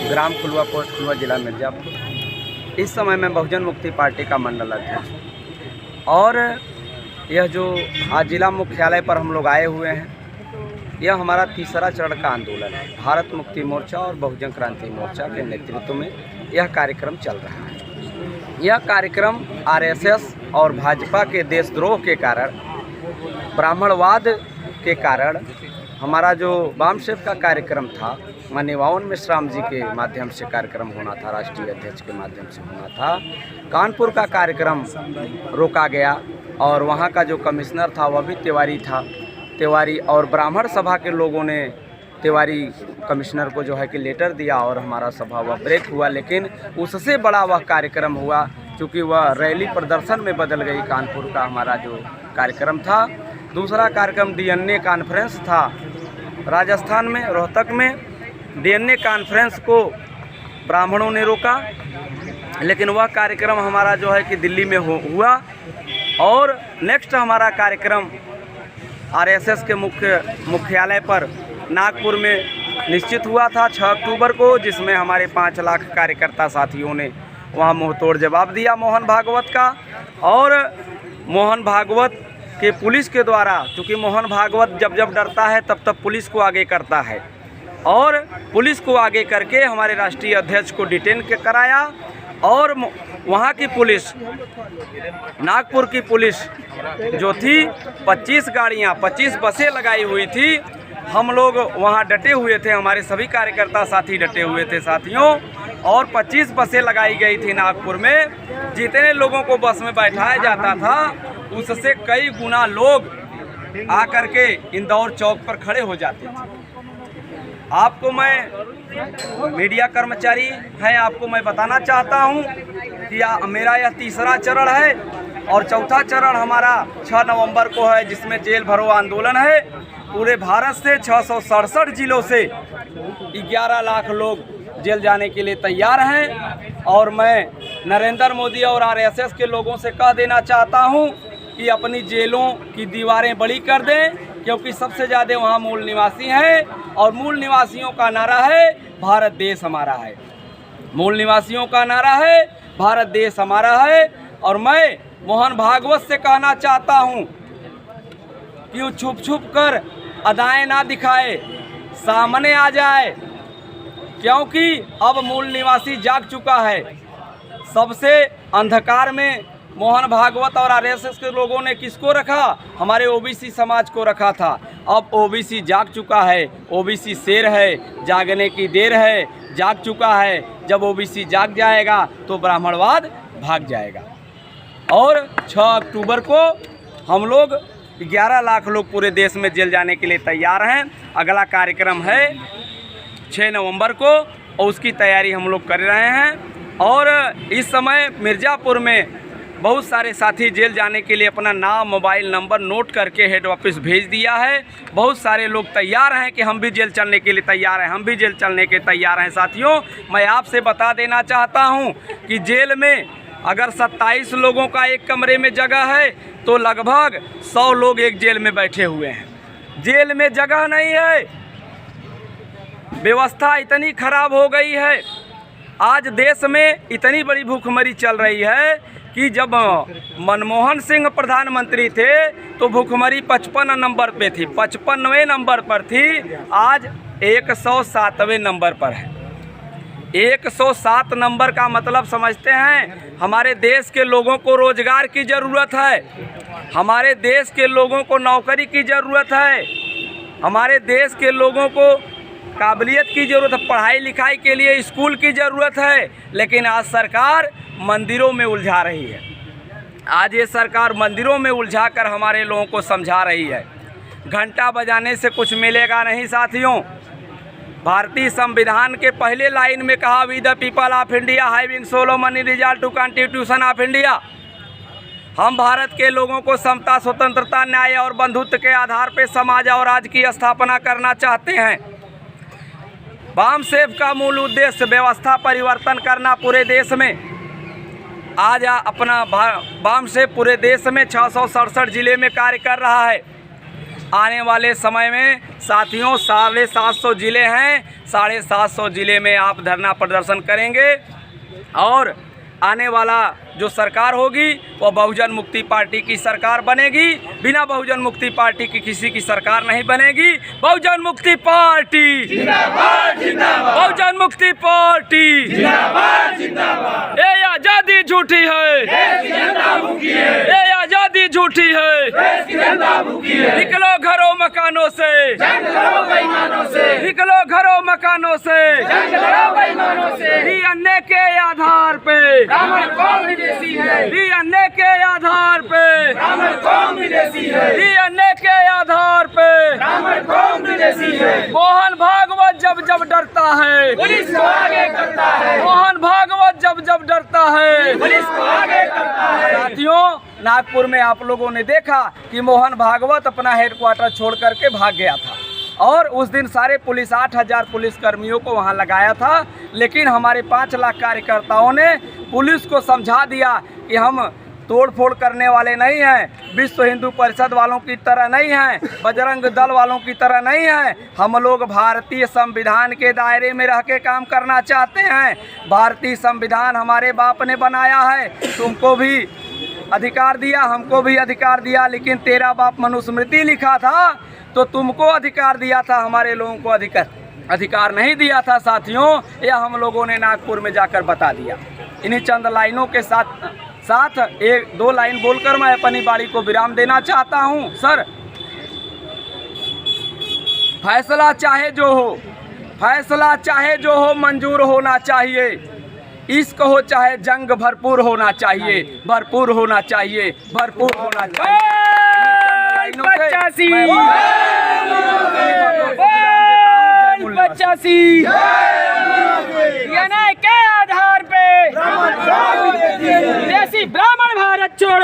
ग्राम खुलवा, पोस्ट खुलवा, जिला मिर्जापुर। इस समय मैं बहुजन मुक्ति पार्टी का मंडल अध्यक्ष हूँ और यह जो आज जिला मुख्यालय पर हम लोग आए हुए हैं, यह हमारा तीसरा चरण का आंदोलन है। भारत मुक्ति मोर्चा और बहुजन क्रांति मोर्चा के नेतृत्व में यह कार्यक्रम चल रहा है। यह कार्यक्रम आरएसएस और भाजपा के देशद्रोह के कारण, ब्राह्मणवाद के कारण हमारा जो वामसेफ का कार्यक्रम था, माननीय वावन मेश्राम जी के माध्यम से कार्यक्रम होना था, राष्ट्रीय अध्यक्ष के माध्यम से होना था, कानपुर का कार्यक्रम रोका गया और वहाँ का जो कमिश्नर था वह भी तिवारी था। तिवारी और ब्राह्मण सभा के लोगों ने तिवारी कमिश्नर को जो है कि लेटर दिया और हमारा सभा वह ब्रेक हुआ। लेकिन उससे बड़ा वह कार्यक्रम हुआ क्योंकि वह रैली प्रदर्शन में बदल गई। कानपुर का हमारा जो कार्यक्रम था, दूसरा कार्यक्रम डीएनए कॉन्फ्रेंस था राजस्थान में, रोहतक में। डीएनए कॉन्फ्रेंस को ब्राह्मणों ने रोका, लेकिन वह कार्यक्रम हमारा जो है कि दिल्ली में हुआ। और नेक्स्ट हमारा कार्यक्रम आरएसएस के मुख्यालय पर नागपुर में निश्चित हुआ था 6 अक्टूबर को, जिसमें हमारे 5 लाख कार्यकर्ता साथियों ने वहाँ मुँहतोड़ जवाब दिया मोहन भागवत का। और मोहन भागवत के पुलिस के द्वारा, क्योंकि मोहन भागवत जब डरता है तब पुलिस को आगे करता है, और पुलिस को आगे करके हमारे राष्ट्रीय अध्यक्ष को डिटेन कराया। और वहाँ की पुलिस, नागपुर की पुलिस जो थी, 25 गाड़ियाँ, 25 बसें लगाई हुई थी। हम लोग वहाँ डटे हुए थे, हमारे सभी कार्यकर्ता साथी डटे हुए थे साथियों, और 25 बसें लगाई गई थी नागपुर में। जितने लोगों को बस में बैठाया जाता था उससे कई गुना लोग आकर के इंदौर चौक पर खड़े हो जाते थे। आपको मैं, मीडिया कर्मचारी हैं, आपको मैं बताना चाहता हूं कि मेरा यह तीसरा चरण है और चौथा चरण हमारा 6 नवंबर को है, जिसमें जेल भरो आंदोलन है। पूरे भारत से 667 जिलों से 11 लाख लोग जेल जाने के लिए तैयार हैं। और मैं नरेंद्र मोदी और आरएसएस के लोगों से कह देना चाहता हूं कि अपनी जेलों की दीवारें बड़ी कर दें, क्योंकि सबसे ज़्यादा वहाँ मूल निवासी हैं और मूल निवासियों का नारा है भारत देश हमारा है। मूल निवासियों का नारा है भारत देश हमारा है। और मैं मोहन भागवत से कहना चाहता हूँ कि वो छुप छुप कर अदाएं ना दिखाए, सामने आ जाए, क्योंकि अब मूल निवासी जाग चुका है। सबसे अंधकार में मोहन भागवत और आरएसएस के लोगों ने किसको रखा? हमारे ओबीसी समाज को रखा था। अब ओबीसी जाग चुका है, ओबीसी शेर है, जागने की देर है, जाग चुका है। जब ओबीसी जाग जाएगा तो ब्राह्मणवाद भाग जाएगा। और 6 अक्टूबर को हम लोग 11 लाख लोग पूरे देश में जेल जाने के लिए तैयार हैं। अगला कार्यक्रम है 6 नवंबर को और उसकी तैयारी हम लोग कर रहे हैं। और इस समय मिर्ज़ापुर में बहुत सारे साथी जेल जाने के लिए अपना नाम, मोबाइल नंबर नोट करके हेड ऑफिस भेज दिया है। बहुत सारे लोग तैयार हैं कि हम भी जेल चलने के लिए तैयार हैं, हम भी जेल चलने के तैयार हैं। साथियों, मैं आपसे बता देना चाहता हूं कि जेल में अगर 27 लोगों का एक कमरे में जगह है तो लगभग 100 लोग एक जेल में बैठे हुए हैं। जेल में जगह नहीं है, व्यवस्था इतनी खराब हो गई है। आज देश में इतनी बड़ी भूखमरी चल रही है कि जब मनमोहन सिंह प्रधानमंत्री थे तो भूखमरी 55 नंबर पे थी, 55वें नंबर पर थी। आज 107वें नंबर पर है। 107 नंबर का मतलब समझते हैं? हमारे देश के लोगों को रोजगार की ज़रूरत है, हमारे देश के लोगों को नौकरी की ज़रूरत है, हमारे देश के लोगों को काबिलियत की ज़रूरत है, पढ़ाई लिखाई के लिए स्कूल की ज़रूरत है। लेकिन आज सरकार मंदिरों में उलझा रही है। आज ये सरकार मंदिरों में उलझाकर हमारे लोगों को समझा रही है। घंटा बजाने से कुछ मिलेगा नहीं साथियों। भारतीय संविधान के पहले लाइन में कहा, we the people of India having solemnly resolved to constitution of India. हम भारत के लोगों को समता, स्वतंत्रता, न्याय और बंधुत्व के आधार पर समाज और राज्य की स्थापना करना चाहते हैं। वामसेफ का मूल उद्देश्य व्यवस्था परिवर्तन करना पूरे देश में। आज अपना वामसेफ पूरे देश में 667 जिले में कार्य कर रहा है। आने वाले समय में साथियों 750 ज़िले हैं, 750 ज़िले में आप धरना प्रदर्शन करेंगे और आने वाला जो सरकार होगी वो बहुजन मुक्ति पार्टी की सरकार बनेगी। बिना बहुजन मुक्ति पार्टी की किसी की सरकार नहीं बनेगी। बहुजन मुक्ति पार्टी जिंदाबाद, जिंदाबाद। बहुजन मुक्ति पार्टी जिंदाबाद, जिंदाबाद। ये आजादी झूठी है, ये आजादी झूठी है, निकलो घरों मकानों से, निकलो घरों मकानों से, अन्य के आधार पे अन्य के आधार पे अन्य के आधार पे मोहन भागवत जब जब डरता है पुलिस को आगे करता है। मोहन भागवत जब जब डरता है पुलिस को आगे करता है। साथियों, नागपुर में आप लोगों ने देखा कि मोहन भागवत अपना हेडक्वार्टर छोड़ करके भाग गया था और उस दिन सारे पुलिस 8000 पुलिस कर्मियों को वहां लगाया था, लेकिन हमारे 5 लाख कार्यकर्ताओं ने पुलिस को समझा दिया कि हम तोड़ फोड़ करने वाले नहीं हैं, विश्व हिंदू परिषद वालों की तरह नहीं हैं, बजरंग दल वालों की तरह नहीं हैं। हम लोग भारतीय संविधान के दायरे में रह के काम करना चाहते हैं। भारतीय संविधान हमारे बाप ने बनाया है, तुमको भी अधिकार दिया, हमको भी अधिकार दिया, लेकिन तेरा बाप मनुस्मृति लिखा था तो तुमको अधिकार दिया था, हमारे लोगों को अधिकार नहीं दिया था। साथियों, यह हम लोगों ने नागपुर में जाकर बता दिया। इन्हीं चंद लाइनों के साथ 1-2 लाइन बोलकर मैं अपनी बारी को विराम देना चाहता हूं। सर, फैसला चाहे जो हो, फैसला चाहे जो हो मंजूर होना चाहिए। इश्क हो चाहे जंग भरपूर होना चाहिए, भरपूर होना चाहिए, भरपूर होना चाहिए। 85 के आधार पे देसी ब्राह्मण भारत छोड़ो।